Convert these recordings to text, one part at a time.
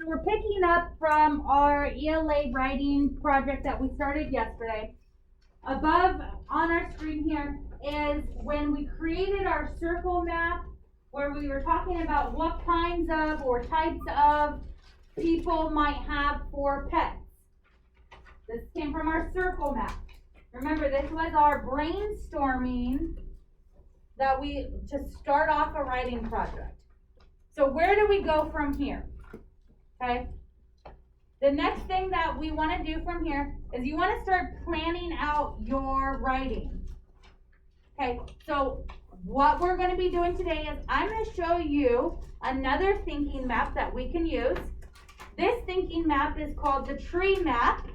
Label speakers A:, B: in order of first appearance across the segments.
A: So we're picking up from our ELA writing project that we started yesterday. Above on our screen here is when we created our circle map, where we were talking about what kinds of or types of people might have for pets. This came from our circle map. Remember, this was our brainstorming that to start off a writing project. So where do we go from here? Okay. The next thing that we want to do from here is you want to start planning out your writing. Okay, so what we're going to be doing today is I'm going to show you another thinking map that we can use. This thinking map is called the tree map.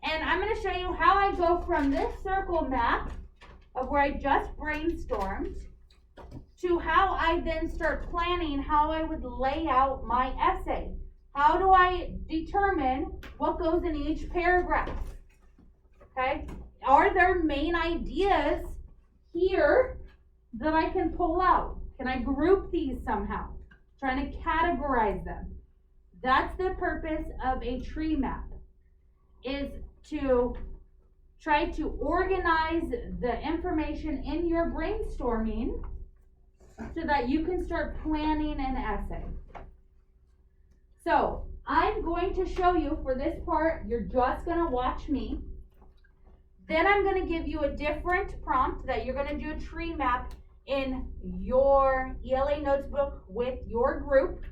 A: And I'm going to show you how I go from this circle map of where I just brainstormed to how I then start planning how I would lay out my essay. How do I determine what goes in each paragraph? Okay, are there main ideas here that I can pull out? Can I group these somehow? Trying to categorize them. That's the purpose of a tree map, is to try to organize the information in your brainstorming so that you can start planning an essay. So I'm going to show you for this part, you're just going to watch me. Then I'm going to give you a different prompt that you're going to do a tree map in your ELA notebook with your group.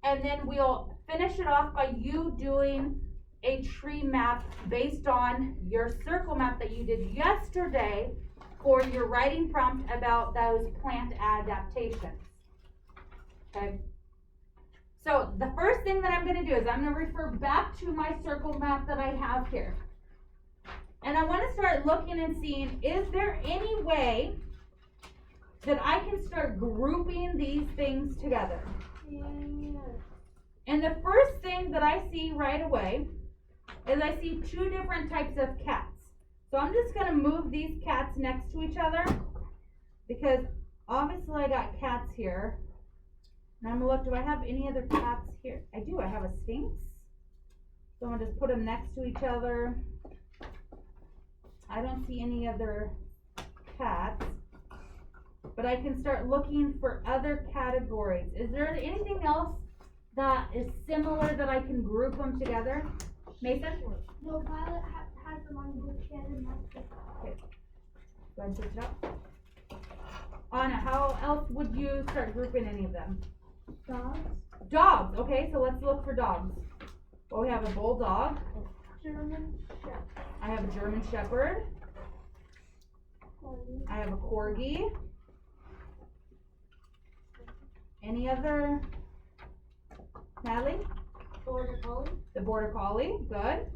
A: And then we'll finish it off by you doing a tree map based on your circle map that you did yesterday for your writing prompt about those plant adaptations. Okay. So the first thing that I'm going to do is I'm going to refer back to my circle map that I have here. And I want to start looking and seeing, is there any way that I can start grouping these things together? Yeah. And the first thing that I see right away is I see two different types of cats. So I'm just going to move these cats next to each other because obviously I got cats here. Now I'm going to look, do I have any other cats here? I do, I have a sphinx. So I'm going to just put them next to each other. I don't see any other cats, but I can start looking for other categories. Is there anything else that is similar that I can group them together? Mason?
B: No, Violet has them on the book. She has them on the book.
A: Okay. Go ahead and switch it up. Anna, how else would you start grouping any of them?
B: Dogs.
A: Dogs. Okay, so let's look for dogs. Well, we have a bulldog.
B: German Shepherd.
A: I have a German Shepherd. I have a Corgi. Any other? Natalie?
B: Border Collie.
A: The Border Collie. Good.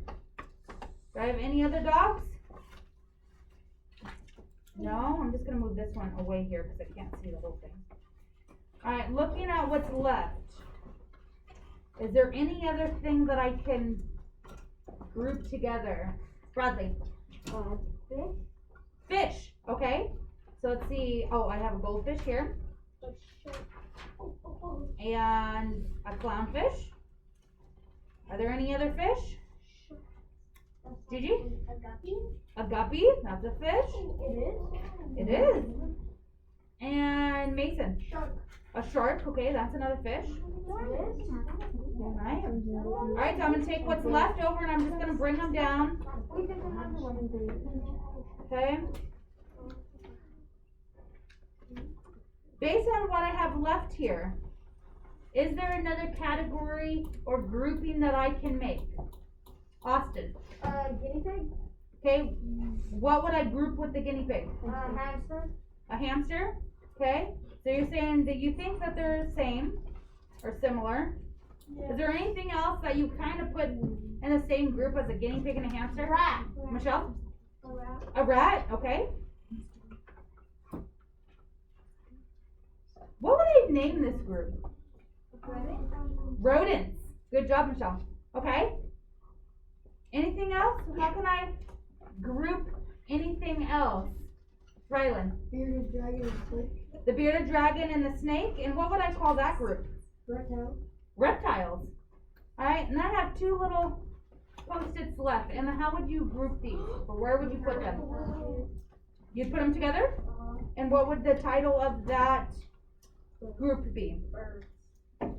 A: Do I have any other dogs? No, I'm just going to move this one away here because I can't see the whole thing. All right, looking at what's left. Is there any other thing that I can group together? Bradley?
B: Fish.
A: Fish, okay. So let's see. Oh, I have a goldfish here. And a clownfish. Are there any other fish? Did you?
B: A guppy.
A: A guppy, that's a fish.
B: It is.
A: It is. And Mason?
B: Shark.
A: A shark, okay, that's another fish. Alright. Alright, so I'm going to take what's left over and I'm just going to bring them down. Okay. Based on what I have left here, is there another category or grouping that I can make? Austin?
B: Guinea pig.
A: Okay, what would I group with the guinea pig?
B: Hamster.
A: A hamster? Okay, so you're saying that you think that they're the same or similar.
B: Yeah.
A: Is there anything else that you kind of put in the same group as a guinea pig and a hamster?
B: Rat.
A: Michelle?
B: A rat.
A: A rat, okay. What would I name this group? Rodents. Good job, Michelle. Okay. Anything else? How can I group anything else? Rylan?
B: Bearded dragon and snake.
A: The bearded dragon and the snake. And what would I call that group?
B: Reptile.
A: reptiles. Alright, and I have two little Post-its left. And how would you group these? Or where would you put them? You'd put them together? And what would the title of that group be?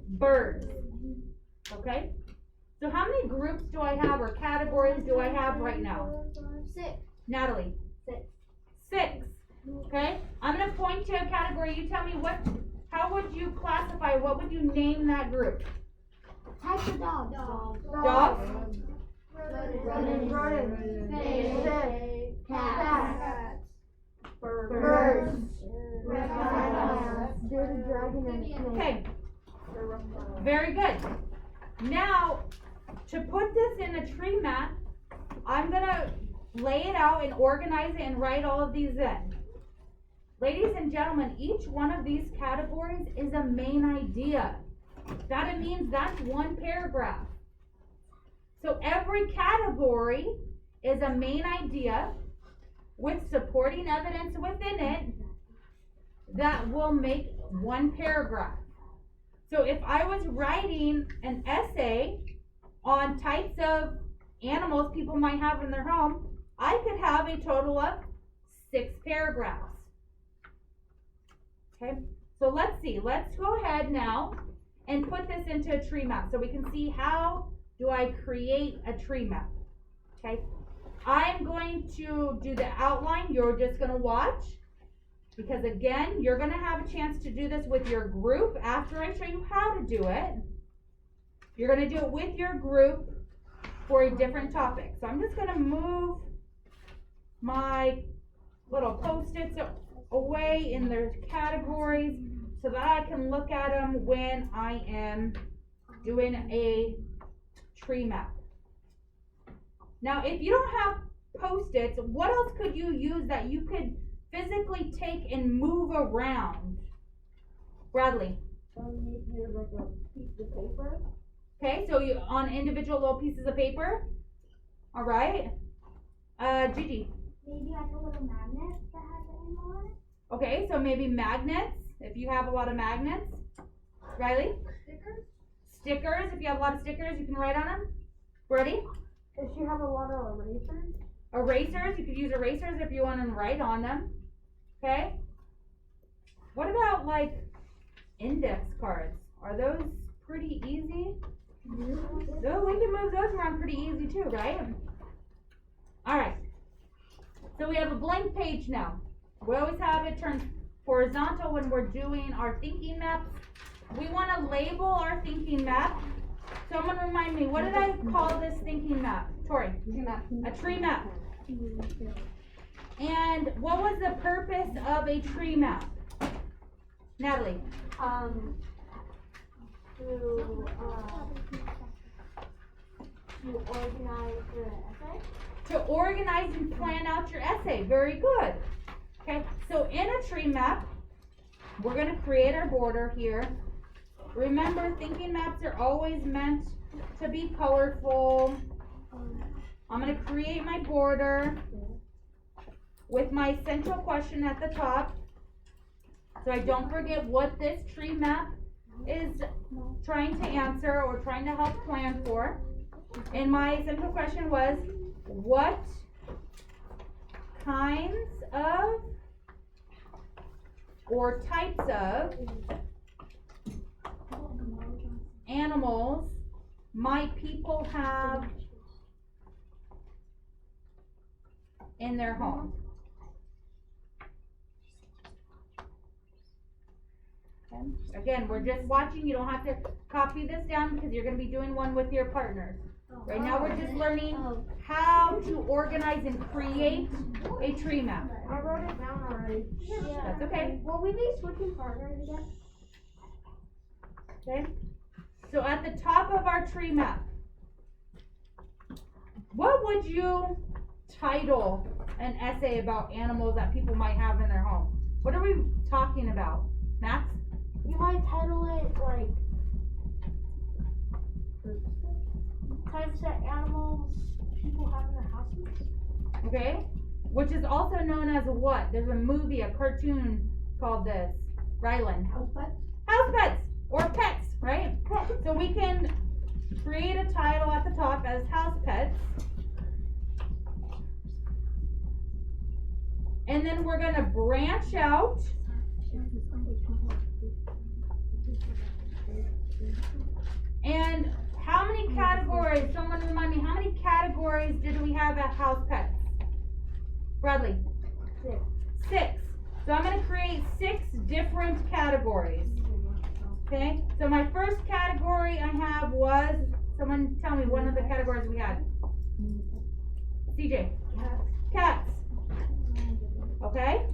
A: Birds. Okay? So how many groups do I have or categories do I have right now?
B: 6.
A: Natalie?
B: 6.
A: 6. Okay? I'm gonna point to a category. You tell me how would you classify, what would you name that group?
B: Types of dogs.
A: Dogs?
B: Rodents. Fish. Cats.
C: Birds.
B: Reptiles.
C: Bearded dragon and snake.
A: Okay. Very good. Now, to put this in a tree map, I'm gonna lay it out and organize it and write all of these in. Ladies and gentlemen, each one of these categories is a main idea. That means that's one paragraph. So every category is a main idea with supporting evidence within it that will make one paragraph. So if I was writing an essay on types of animals people might have in their home, I could have a total of 6 paragraphs. Okay, so let's see. Let's go ahead now and put this into a tree map so we can see how do I create a tree map. Okay, I'm going to do the outline. You're just going to watch, because again, you're going to have a chance to do this with your group after I show you how to do it. You're going to do it with your group for a different topic. So I'm just going to move my little Post-its away in their categories so that I can look at them when I am doing a tree map. Now, if you don't have Post-its, what else could you use that you could physically take and move around? Bradley?
C: Maybe like a piece of paper.
A: Okay, so you on individual little pieces of paper. All right. Gigi.
B: Maybe like a little magnet that has an animal on it.
A: Okay, so maybe magnets if you have a lot of magnets. Riley.
B: Stickers.
A: Stickers. If you have a lot of stickers, you can write on them. Brody.
C: Does she have a lot of erasers?
A: Erasers. You could use erasers if you want to write on them. Okay. What about like index cards? Are those pretty easy? So we can move those around pretty easy too, right? All right. So we have a blank page now. We always have it turned horizontal when we're doing our thinking maps. We want to label our thinking map. Someone remind me, what did I call this thinking map? Tori? A tree map. And what was the purpose of a tree map? Natalie?
C: To organize the essay.
A: To organize and plan out your essay. Very good. Okay, so in a tree map, we're going to create our border here. Remember, thinking maps are always meant to be colorful. I'm going to create my border with my central question at the top, so I don't forget what this tree map is trying to answer or trying to help plan for. And my central question was, what kinds of or types of animals might people have in their home? Okay. Again, we're just watching. You don't have to copy this down because you're going to be doing one with your partners. Right now we're just learning how to organize and create a tree map.
C: I wrote it down already.
A: That's okay.
B: Will we be switching partners again?
A: Okay. So at the top of our tree map, what would you title an essay about animals that people might have in their home? What are we talking about? Max?
C: You might title it like types of animals people have in their houses.
A: Okay. Which is also known as a what? There's a movie, a cartoon called this. Ryland.
B: House pets.
A: House pets or pets, right?
B: Pets.
A: So we can create a title at the top as house pets. And then we're gonna branch out. And how many categories, someone remind me, how many categories did we have at house pets? Bradley?
C: 6.
A: 6. So I'm gonna create 6 different categories. Okay, so my first category I have was, someone tell me one of the categories we had. CJ? Cats. Okay.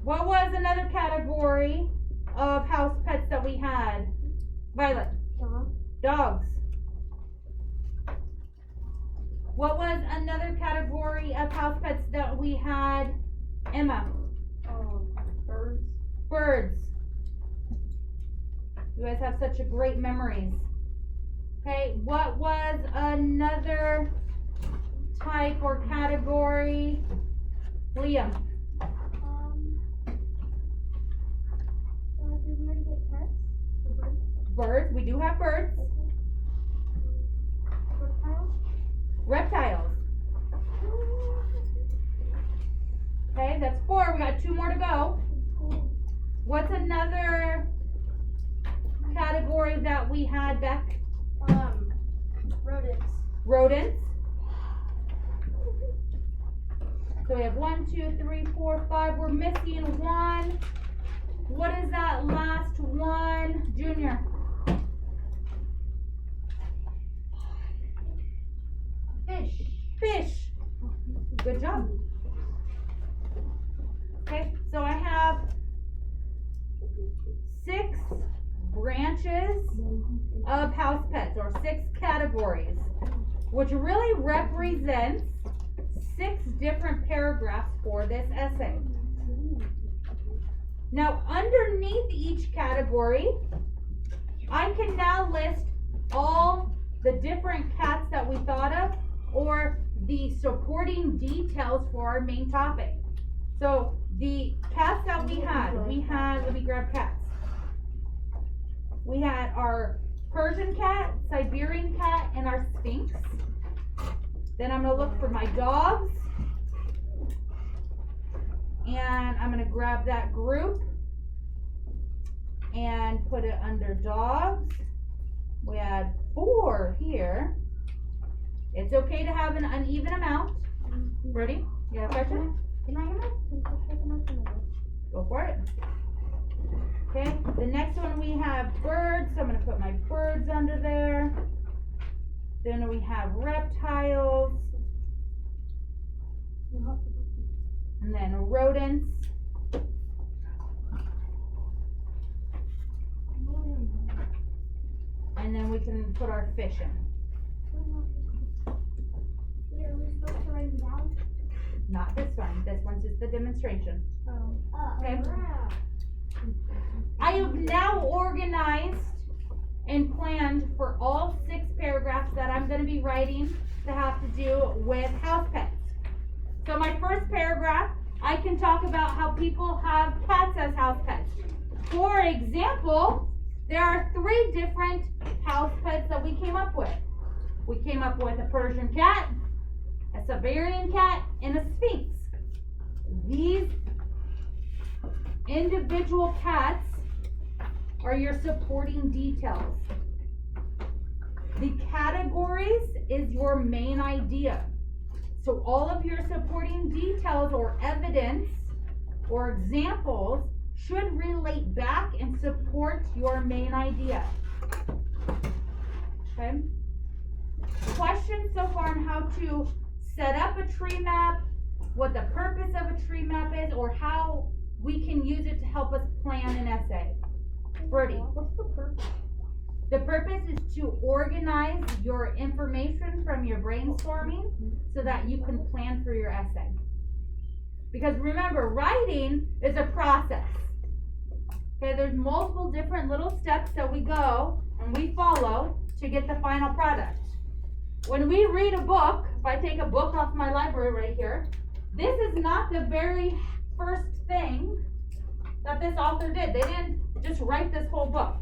A: What was another category of house pets that we had? Violet? Dogs. What was another category of house pets that we had? Emma?
C: Birds.
A: Birds. You guys have such a great memories. Okay, what was another type or category? Liam?
B: Did we already get pets? The birds?
A: Birds, we do have birds.
B: Reptiles?
A: Reptiles. Okay, that's 4. We got 2 more to go. What's another category that we had, Beck?
B: Rodents.
A: Rodents. So we have 1, 2, 3, 4, 5. We're missing 1. What is that last one, Junior?
B: Fish.
A: Fish. Good job. Okay, so I have 6 branches of house pets, or 6 categories, which really represents 6 different paragraphs for this essay. Now, underneath each category, I can now list all the different cats that we thought of, or the supporting details for our main topic. So, the cats that we had, let me grab cats. We had our Persian cat, Siberian cat, and our Sphinx. Then I'm gonna look for my dogs. And I'm gonna grab that group and put it under dogs. We had 4 here. It's okay to have an uneven amount. Ready? You got a question?
B: Can I have it?
A: Go for it. Okay, the next one we have birds, so I'm gonna put my birds under there. Then we have reptiles. And then rodents. And then we can put our fish in.
B: Wait, are we supposed to write them down?
A: Not this one. This one's just the demonstration. Okay. I have now organized and planned for all 6 paragraphs that I'm going to be writing to have to do with house pets. So my first paragraph, I can talk about how people have cats as house pets. For example, there are 3 different house pets that we came up with. We came up with a Persian cat, a Siberian cat, and a Sphinx. These individual cats are your supporting details. The categories is your main idea. So all of your supporting details or evidence or examples should relate back and support your main idea. Okay? Questions so far on how to set up a tree map, what the purpose of a tree map is, or how we can use it to help us plan an essay. Birdie.
C: What's the purpose?
A: The purpose is to organize your information from your brainstorming so that you can plan for your essay. Because remember, writing is a process. Okay, there's multiple different little steps that we go and we follow to get the final product. When we read a book, if I take a book off my library right here, this is not the very first thing that this author did. They didn't just write this whole book.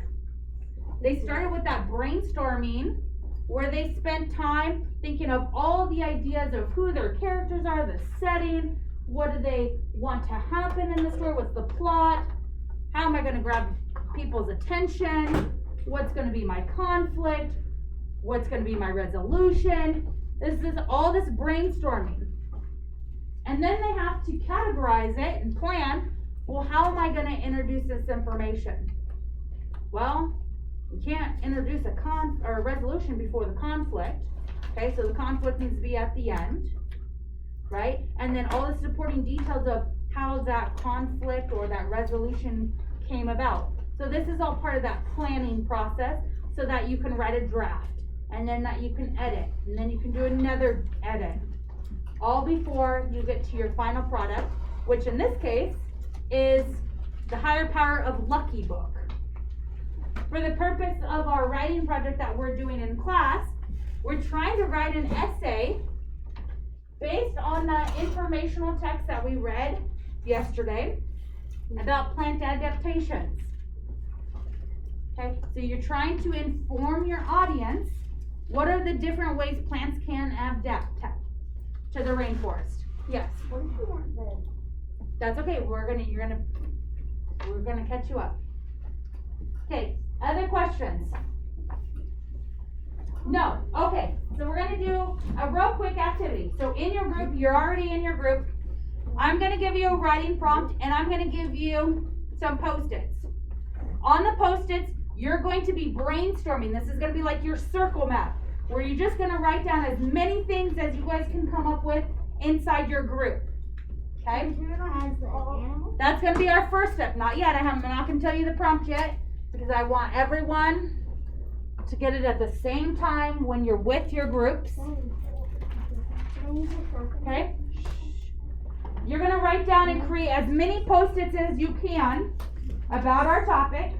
A: They started with that brainstorming where they spent time thinking of all the ideas of who their characters are, the setting, what do they want to happen in the story, what's the plot, how am I going to grab people's attention, what's going to be my conflict, what's going to be my resolution. This is all this brainstorming. And then they have to categorize it and plan, well, how am I going to introduce this information? Well, you can't introduce a resolution before the conflict. Okay, so the conflict needs to be at the end, right? And then all the supporting details of how that conflict or that resolution came about. So this is all part of that planning process so that you can write a draft, and then that you can edit, and then you can do another edit, all before you get to your final product, which in this case is the Higher Power of Lucky book. For the purpose of our writing project that we're doing in class, we're trying to write an essay based on the informational text that we read yesterday about plant adaptations. Okay, so you're trying to inform your audience what are the different ways plants can adapt to the rainforest. Yes.
C: What if you weren't there?
A: That's okay. We're gonna catch you up. Okay. Other questions? No. Okay. So we're gonna do a real quick activity. So in your group, you're already in your group. I'm gonna give you a writing prompt, and I'm gonna give you some Post-its. On the Post-its, you're going to be brainstorming. This is gonna be like your circle map, where you're just gonna write down as many things as you guys can come up with inside your group. Okay? That's gonna be our first step. Not yet. I'm not gonna tell you the prompt yet, because I want everyone to get it at the same time when you're with your groups. Okay? You're gonna write down and create as many Post-its as you can about our topic.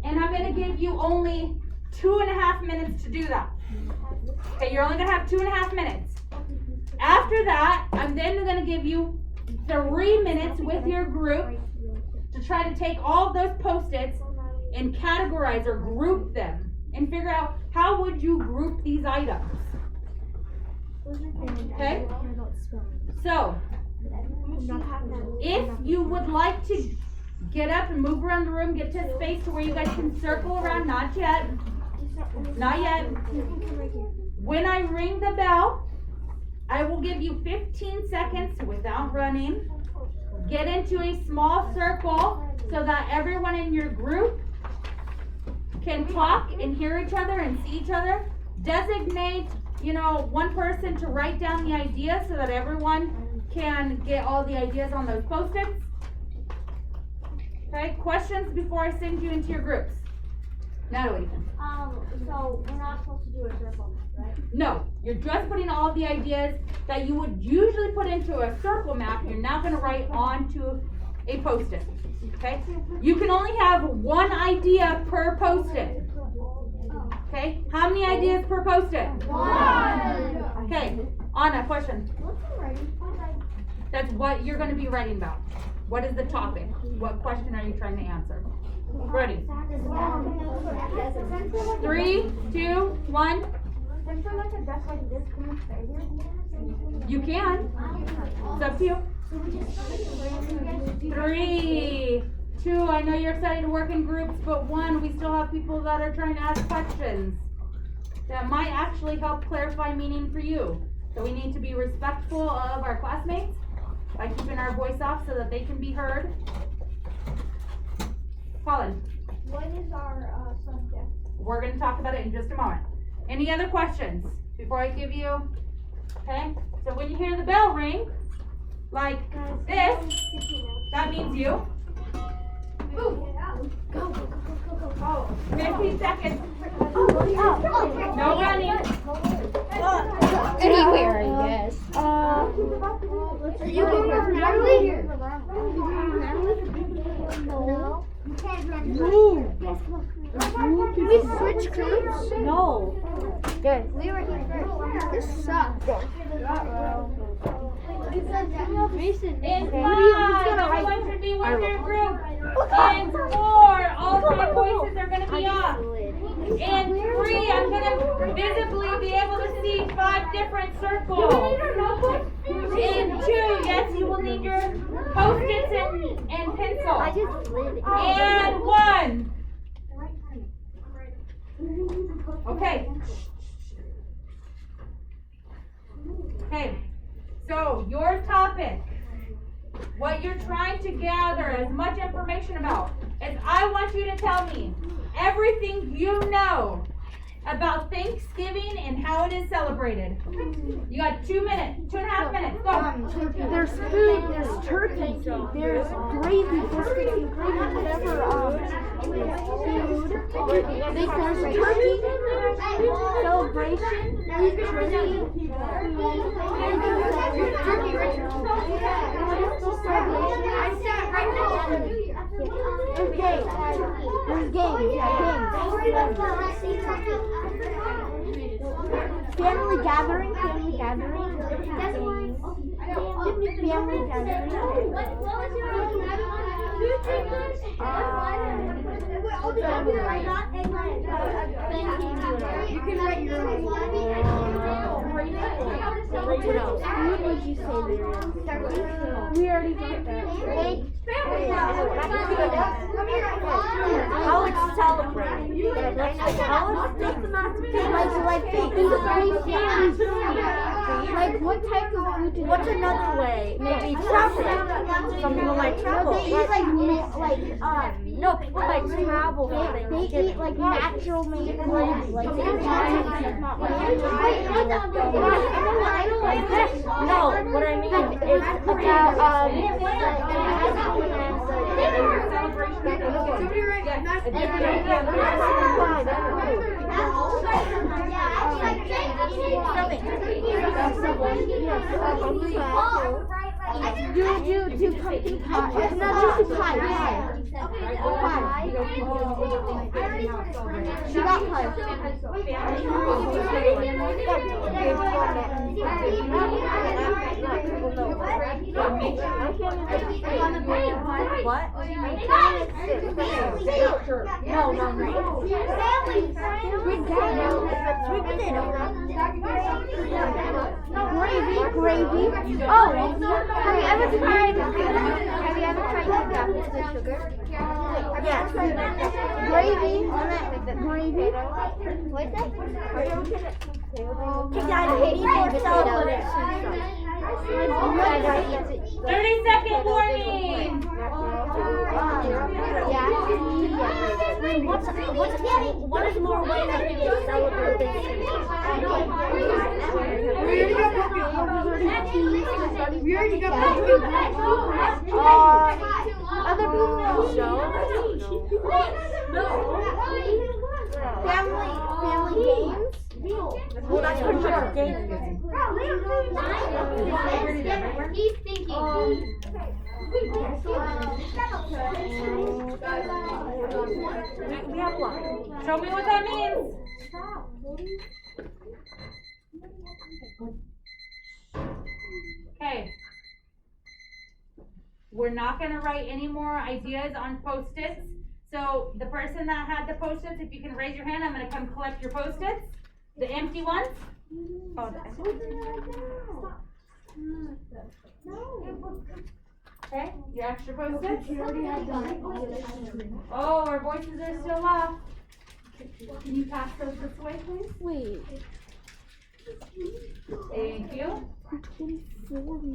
A: And I'm gonna give you only 2.5 minutes to do that. Okay, you're only gonna have 2.5 minutes. After that, I'm then gonna give you 3 minutes with your group to try to take all of those Post-its and categorize or group them and figure out how would you group these items. Okay? So, if you would like to get up and move around the room, get to a space to where you guys can circle around, not yet. Not yet. When I ring the bell, I will give you 15 seconds without running. Get into a small circle so that everyone in your group can talk and hear each other and see each other. Designate, one person to write down the ideas so that everyone can get all the ideas on those Post-its. Okay, questions before I send you into your groups? Natalie?
C: So we're not supposed to do a circle, right?
A: No, you're just putting all of the ideas that you would usually put into a circle map. You're now going to write onto a Post-it. Okay? You can only have one idea per Post-it. Okay? How many ideas per Post-it?
B: 1.
A: Okay, Anna, question.
C: What's the writing?
A: That's what you're going to be writing about. What is the topic? What question are you trying to answer? Ready? 3, 2, 1. You can. It's up to you. 3, 2. I know you're excited to work in groups, but 1, we still have people that are trying to ask questions that might actually help clarify meaning for you. So we need to be respectful of our classmates by keeping our voice off so that they can be heard. Colin.
B: What is our subject?
A: We're going to talk about it in just a moment. Any other questions before I give you? Okay, so when you hear the bell ring, like this, that means you.
B: Go.
A: 15 seconds. No running.
D: Anywhere, I guess.
B: Are you going with Natalie? No. You can't run.
D: Can we switch groups?
C: No.
D: Good.
B: We were here first.
D: This sucks.
A: In 5, everyone should be with their group. In 4, In 3, I'm gonna visibly be able to see 5 different circles. In 2, yes, you will need your Post-its and pencil. And 1. Okay. Okay. So your topic, what you're trying to gather as much information about, is I want you to tell me everything you know about Thanksgiving and how it is celebrated. You got 2 minutes, 2.5 minutes. Go.
D: There's food, there's turkey, there's gravy, there's whatever, food. There's turkey, celebration, There's games. There's games. Family gathering. Family gathering. You can write your own. What else? What would you say there? We already got that. How it's celebrated. Like what type of food do
C: What's another way? Maybe travel. Some people like travel.
D: They eat
C: No, people like travel for
D: they
C: Thanksgiving.
D: eat like natural made foods. Like they eat not
C: No, what I mean is
D: do pumpkin pie. It's not just a pie. She got pie.
C: what? Sweet potato.
D: Gravy. Oh, have you ever tried gravy with sugar?
C: Yes.
D: Gravy.
C: What's that? I hate more
A: 30-second warning.
C: What is more way that people celebrate Thanksgiving?
D: We already got other people family games.
C: Well, that's what you're game.
B: He's thinking.
C: We have one.
A: Show me what that means. Okay. We're not going to write any more ideas on Post-its. So the person that had the Post-its, if you can raise your hand, I'm going to come collect your Post-its. The empty ones. Okay, your extra Post-its. Oh, our voices are still off. Can you pass those this way, please?
D: Wait.
A: Thank you.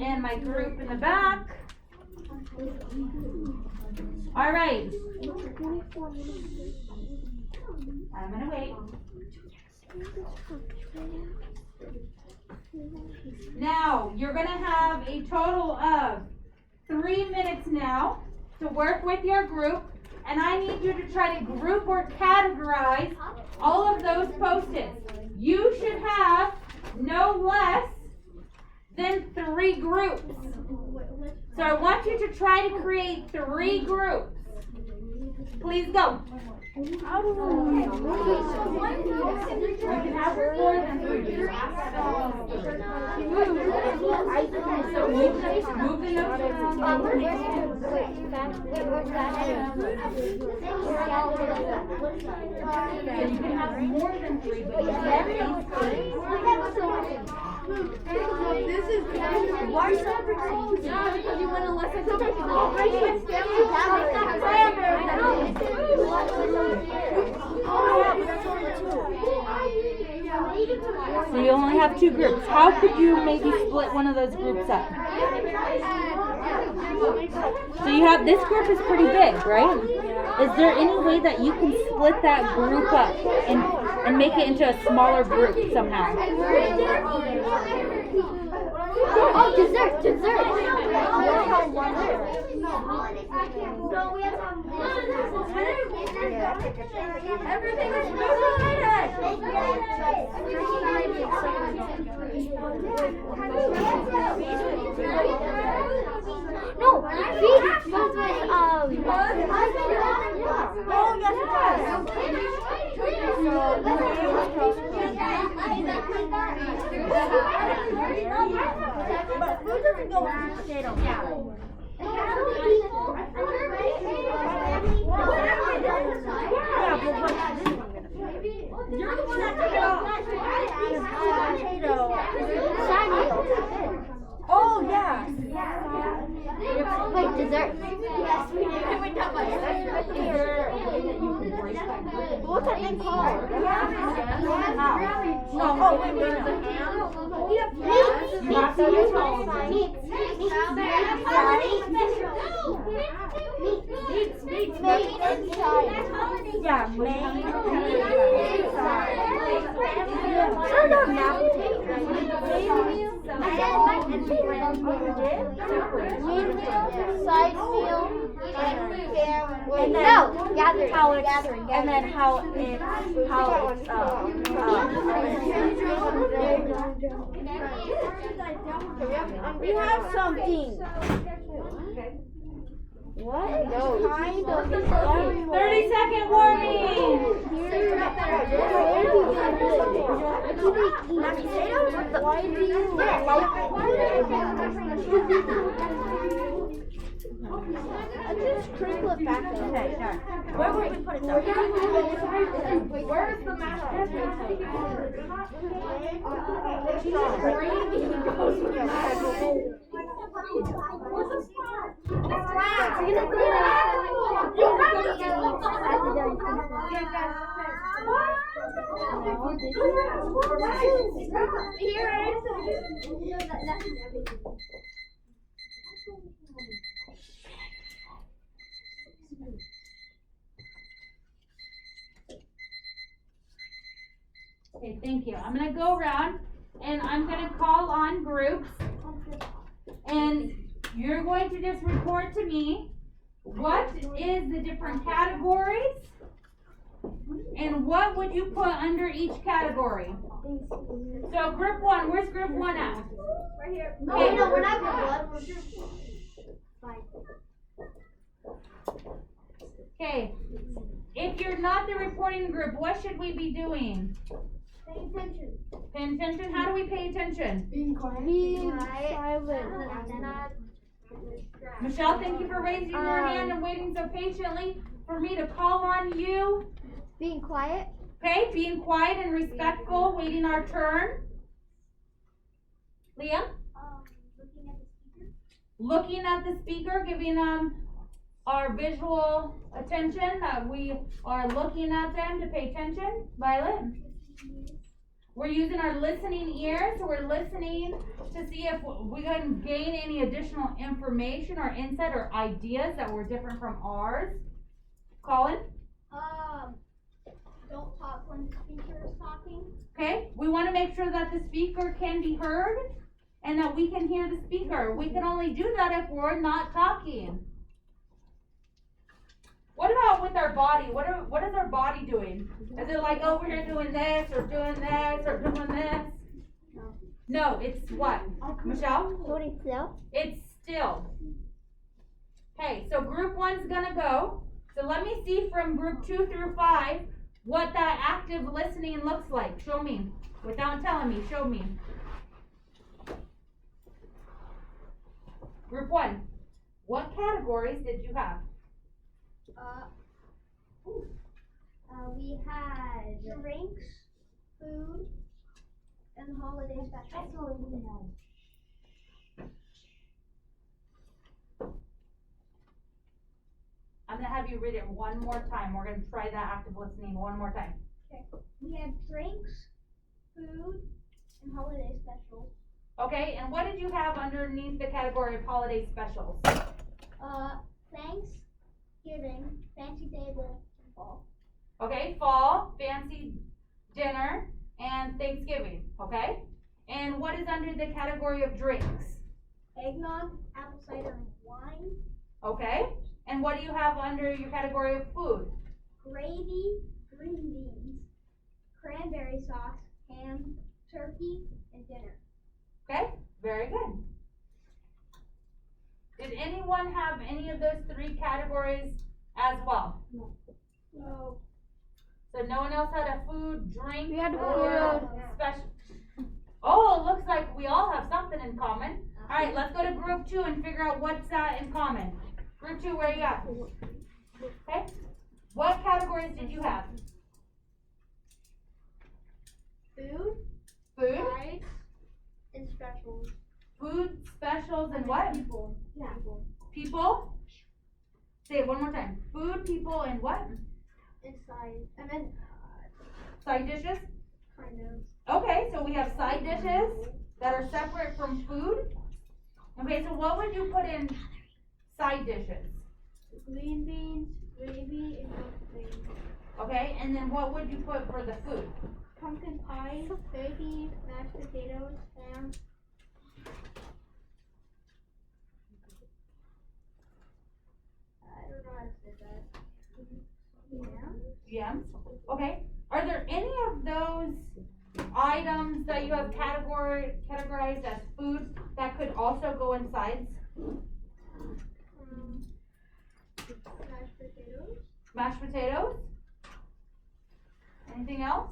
A: And my group in the back. All right. I'm gonna wait. Now, you're gonna have a total of 3 minutes now to work with your group, and I need you to try to group or categorize all of those Post-its. You should have no less than 3 groups. So I want you to try to create 3 groups. Please go. You can have more than 3. Move the notes. So you can have more than 3, but you can have at least 3.
D: Why is that because you want to listen to
A: So you only have 2 groups. How could you maybe split one of those groups up? So you have, this group is pretty big, right? Is there any way that you can split that group up and make it into a smaller group somehow?
D: Oh, dessert.
B: Everything is
D: No, feed goes with
B: Oh,
D: But food doesn't go with potato. You're the one that took it off. Potato. Oh, yeah.
C: Wait, dessert.
B: Yes, we did.
D: What's that thing called?
B: No,
D: oh, wait. Yeah,
C: Side meal.
D: gathering. And then we have something. What? No. Kind of.
A: 30-second warning!
D: Why do you Let's just crinkle it back. Okay, done. Where would we put it though?
A: Where's the mashed Okay, thank you. I'm gonna go around and I'm gonna call on groups, and you're going to just report to me what is the different categories and what would you put under each category. So group 1, where's group 1 at?
B: Right here.
A: Okay.
B: No, we're not blood. We're just
A: Okay, if you're not the reporting group, what should we be doing?
B: pay attention.
A: Paying attention? How do we pay attention?
D: Being silent.
A: Michelle, thank you for raising your hand and waiting so patiently for me to call on you.
C: Being quiet.
A: Okay, being quiet and respectful, waiting our turn. Leah?
B: Looking at the speaker.
A: Looking at the speaker, giving them our visual attention, that we are looking at them to pay attention. Violet? We're using our listening ears, so we're listening to see if we can gain any additional information or insight or ideas that were different from ours. Colin?
B: Don't talk when the speaker is talking.
A: Okay, we want to make sure that the speaker can be heard and that we can hear the speaker. We can only do that if we're not talking. What about with our body? What is our body doing? Is it like over here doing this or doing this or doing this? No, it's what? Michelle?
C: Holding still.
A: It's still. Okay, so group 1's gonna go. So let me see from group 2 through 5 what that active listening looks like. Show me. Without telling me, show me. Group 1, what categories did you have?
B: we had drinks, food, and holiday specials.
A: I'm gonna have you read it one more time. We're gonna try that active listening one more time.
B: We had drinks, food, and holiday specials.
A: Okay, and what did you have underneath the category of holiday specials?
B: Thanksgiving, fancy table, and fall.
A: Okay, fall, fancy dinner, and Thanksgiving, okay? And what is under the category of drinks?
B: Eggnog, apple cider, and wine.
A: Okay, and what do you have under your category of food?
B: Gravy, green beans, cranberry sauce, ham, turkey, and dinner.
A: Okay, very good. Did anyone have any of those three categories as well?
B: No.
A: So no one else had a food, drink,
D: We had
A: or
D: food.
A: special? Oh, it looks like we all have something in common. All right, let's go to group 2 and figure out what's in common. Group 2, where are you at? Okay, what categories did you have?
B: Food,
A: Food,
B: sides, and specials.
A: food, specials, and what?
B: People. Yeah.
A: People? Say it one more time. Food, people, and what?
B: And sides. And then,
A: Side dishes?
B: kind of.
A: Okay, so we have side dishes that are separate from food. Okay, so what would you put in side dishes?
B: Green beans, gravy, and roast beans.
A: Okay, and then what would you put for the food?
B: Pumpkin pie, turkey, mashed potatoes, ham. I don't know how to say that. Yeah.
A: Yams. Okay, are there any of those items that you have categorized as foods that could also go in sides?
B: Mashed potatoes.
A: Mashed potatoes? Anything else?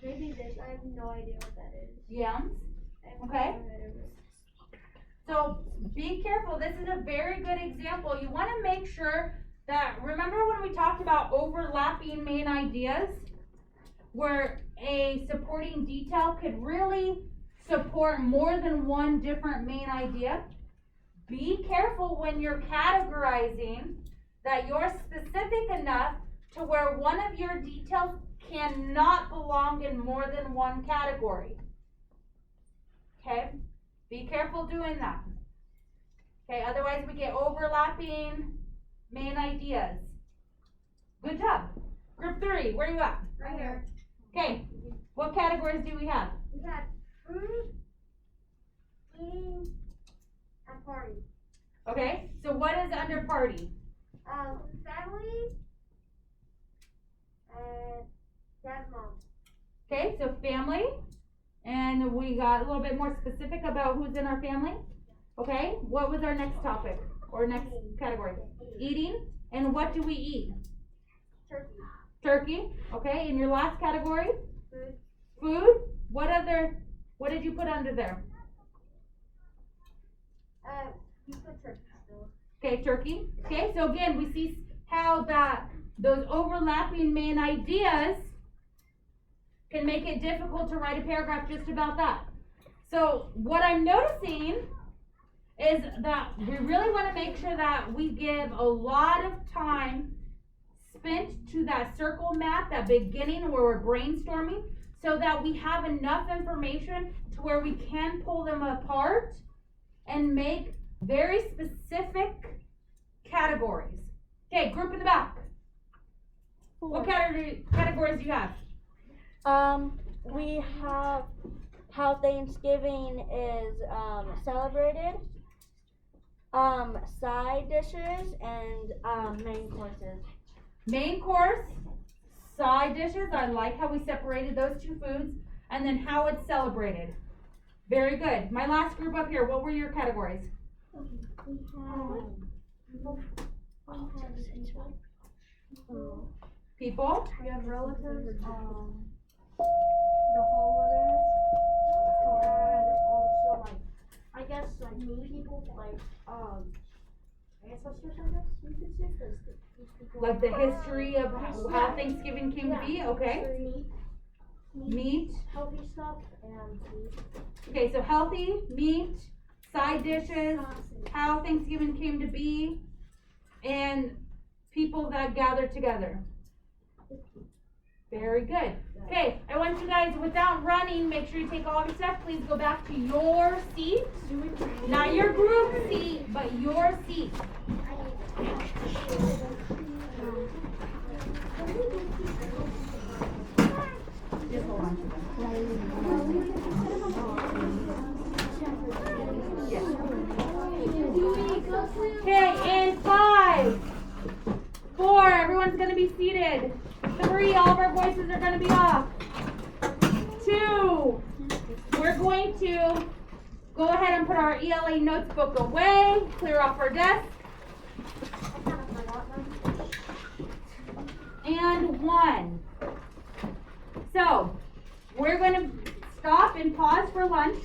B: Maybe this. I have no idea what that is.
A: Yams.
B: I have
A: Okay.
B: no idea what it is.
A: So be careful. This is a very good example. You want to make sure that, remember when we talked about overlapping main ideas, where a supporting detail could really support more than one different main idea? Be careful when you're categorizing that you're specific enough to where one of your details cannot belong in more than one category. Okay? Be careful doing that. Okay, otherwise we get overlapping main ideas. Good job. Group 3, where are you at?
B: Right here.
A: Okay, what categories do we have?
B: We had food, eating, and party.
A: Okay, so what is under party?
B: Family, and dad, mom.
A: Okay, so family, and we got a little bit more specific about who's in our family. Okay, what was our next topic or next category? Eating, and what do we eat?
B: Turkey.
A: Turkey, okay, in your last category?
B: Food.
A: Food, what did you put under there?
B: You put turkey still.
A: Okay, turkey. Okay, so again, we see how those overlapping main ideas can make it difficult to write a paragraph just about that. So what I'm noticing is that we really want to make sure that we give a lot of time spent to that circle map, that beginning where we're brainstorming, so that we have enough information to where we can pull them apart and make very specific categories. Okay, group in the back. What categories do you have?
D: We have how Thanksgiving is celebrated, side dishes, and main courses.
A: Main course, side dishes, I like how we separated those two foods, and then how it's celebrated. Very good. My last group up here, what were your categories? People,
C: We have relatives, the holidays, and also like, I guess like people, like, Ancestors, I guess you could say, 'cause these people.
A: Like the history of how Thanksgiving came to be, okay? Meat.
C: Healthy stuff and food.
A: Okay, so healthy, meat, side dishes, how Thanksgiving came to be, and people that gather together. Very good. Okay, I want you guys, without running, make sure you take all your stuff. Please go back to your seat. Not your group seat, but your seat. Just hold on to them. Okay, in 5, 4, everyone's gonna be seated. 3, all of our voices are gonna be off. 2, we're going to go ahead and put our ELA notes book away, clear off our desk. And 1. So, we're gonna stop and pause for lunch,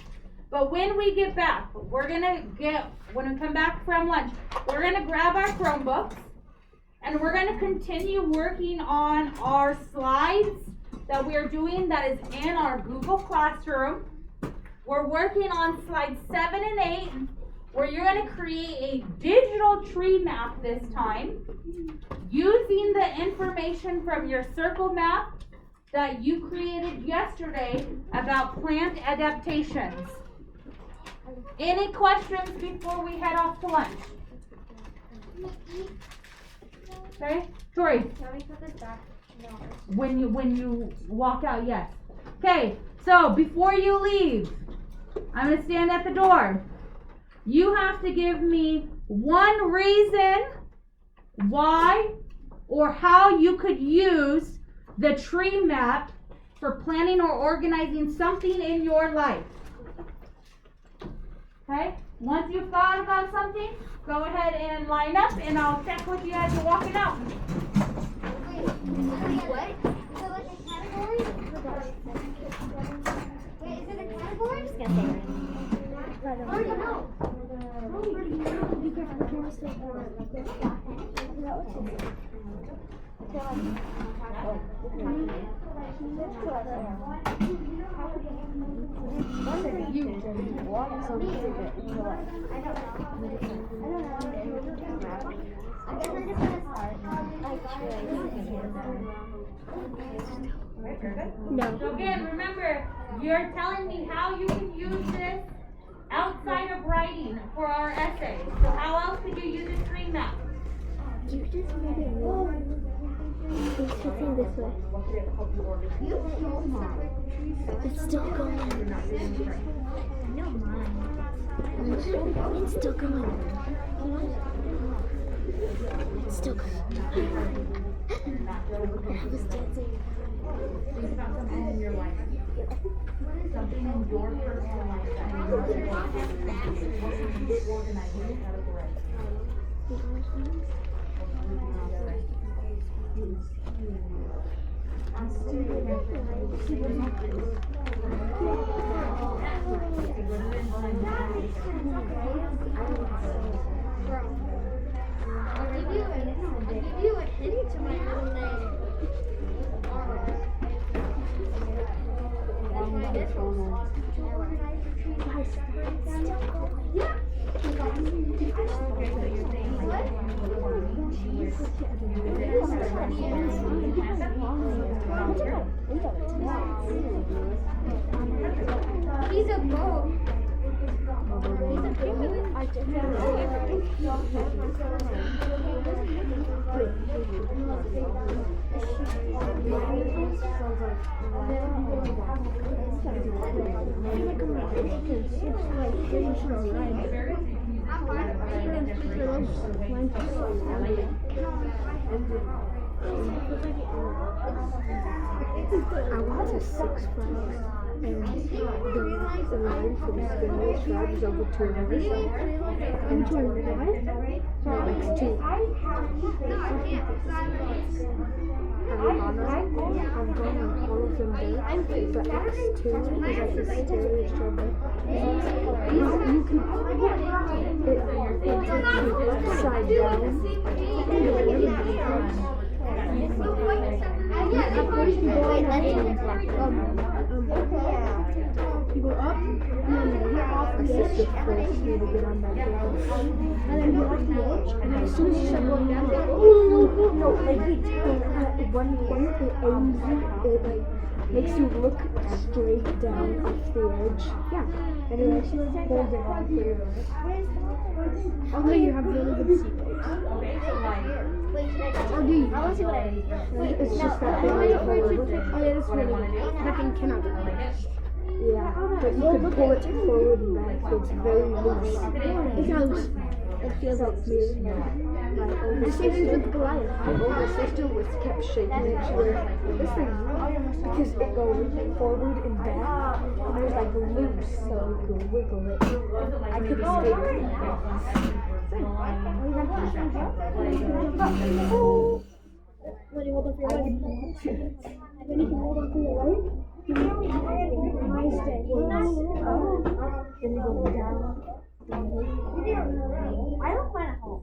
A: but when we get back, when we come back from lunch, we're gonna grab our Chromebooks and we're gonna continue working on our slides that we're doing that is in our Google Classroom. We're working on slides 7 and 8, where you're gonna create a digital tree map this time, using the information from your circle map that you created yesterday about plant adaptations. Any questions before we head off to lunch? Okay, Tori?
C: Can we put this back? No.
A: When you walk out, yes. Okay, so before you leave, I'm gonna stand at the door. You have to give me one reason why or how you could use the tree map for planning or organizing something in your life. Okay, once you've thought about something, go ahead and line up and I'll check with you as you're walking out.
B: What? Is it like a category? Wait, is it a category? I'm just gonna say it. I don't know. Be careful, the camera's still
A: No. So again, remember, you're telling me how you can use this outside of writing for our essay. So how else could you use a tree map?
D: You just made it wrong. It's shifting this way. It's still going. No, mine. It's still going. It's still going. I was dancing.
A: Think about something in your life. Something in your personal life that you want to organize it out of the right.
B: I'll give you a hint to my own name. He's a boat. He's a penguin. I just
D: I went to Six Flags and the line for the Spanish ride was over 2 hours. And 2 hours? No, like 2.
B: No, I can't.
D: I gone on? I've gone on all of them there. But X2 is like the scariest strawberry. You can it takes you upside down. At first you go on you go up and then you get off the edge. Forced me to get on that cloud. And then you're off the edge, and then as soon as you start going down, like, oh no, like at one point it aims you, it like makes you look straight down off the edge. Yeah. And it like holds it on for you. Okay, you have really good seatbelts. Or do you?
B: I want to see what I do.
D: It's just that they only hold it.
B: Oh yeah, that's really good. That thing cannot go.
D: Yeah, but you can pull it forward and back, so it's very loose.
B: It's not loose. It feels like loose.
D: My older
B: The same thing with
D: sister,
B: Goliath.
D: my older sister was kept shaking it. She was this thing, because it goes forward and back, and there's like loose, so you can wiggle it. I could escape it.
B: What do you hold on for your
D: I
B: life?
D: wouldn't want to.
B: Then you can hold on for your life.
D: Then you go down.
B: I don't find it home.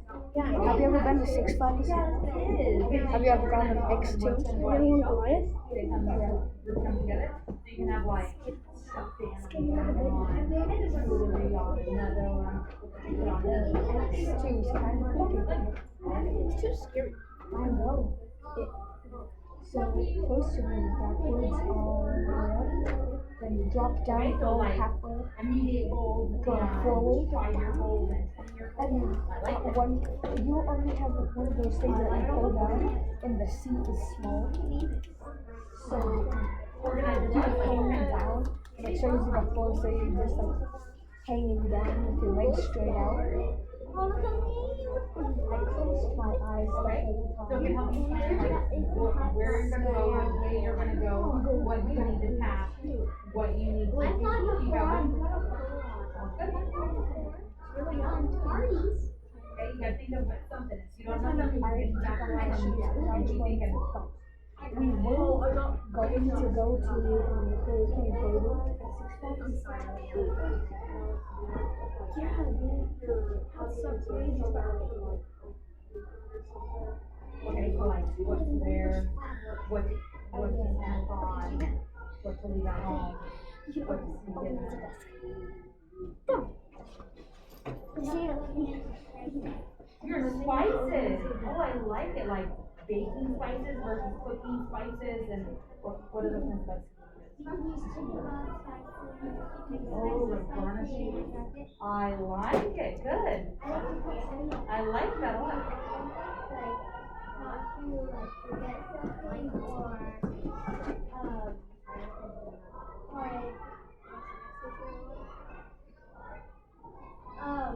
D: Have you ever been to Six Flags? Have you ever gone to X2?
B: Running on Goliath?
D: X2 is kind of creepy.
B: It's too scary.
D: I know. So first you go backwards all the way up, then you drop down, go halfway, go forward, and one you only have one of those things that you pull down, and the seat is small. So you hang down, and it shows you the floor, so you're just like hanging down with your legs straight out. I closed my eyes the whole time.
A: Where you're gonna go, which way you're gonna go, what you need to pass, what you need to keep going. Okay, you gotta think of something. If you don't know something, you can back around and you think of
D: We will going to go to Hurricane Harbor at Six Flags.
B: Yeah, dude. That's so crazy.
A: Okay, so like what to wear, what to snack on, what to leave at home, what to sneak in. Your spices. Oh, I like it. Like baking spices versus cooking spices, and what are the different spices? Oh, the garnishing. I like it. Good. I like that a lot.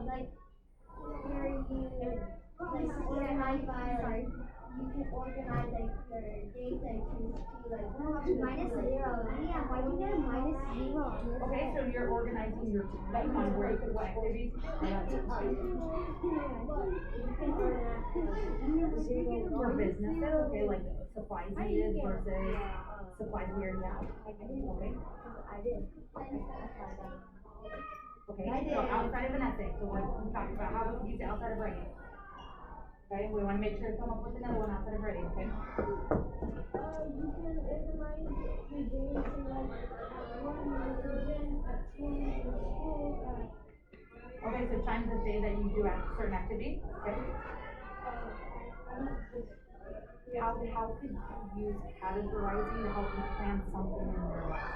C: Like where you organize by like you can organize like your days like to like -0. Yeah, why do you get a -0?
A: Okay, so you're organizing your time on where you what activities. For businesses, okay, like supplies needed versus supplies we already have. Okay.
C: I did.
A: Okay, so outside of an essay, so we're talking about how we use it outside of writing. Okay, we wanna make sure to come up with another one outside of writing, okay?
C: You can organize your days in like one religion,
A: Okay, so times of day that you do a certain activity, okay? How could you use categorizing to help you plan something in your life?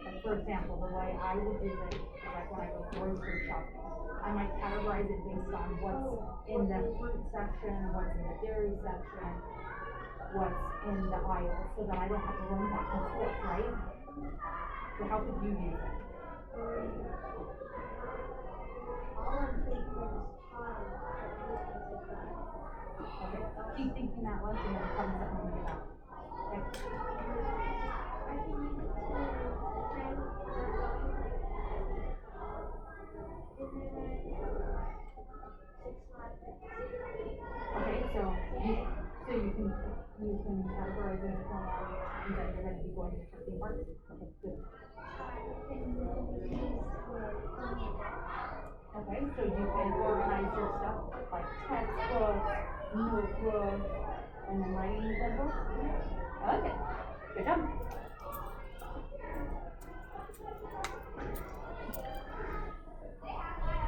A: Like for example, the way I would do this is like when I go grocery shopping. I might categorize it based on what's in the fruit section, what's in the dairy section, what's in the aisle, so that I don't have to run back and forth, right? So how could you use it? Okay, keep thinking that lunch and then tell me something when we get out. Okay. Okay, so Okay, so you can organize your stuff like textbooks, notebooks, and then writing utensils? Okay, good job.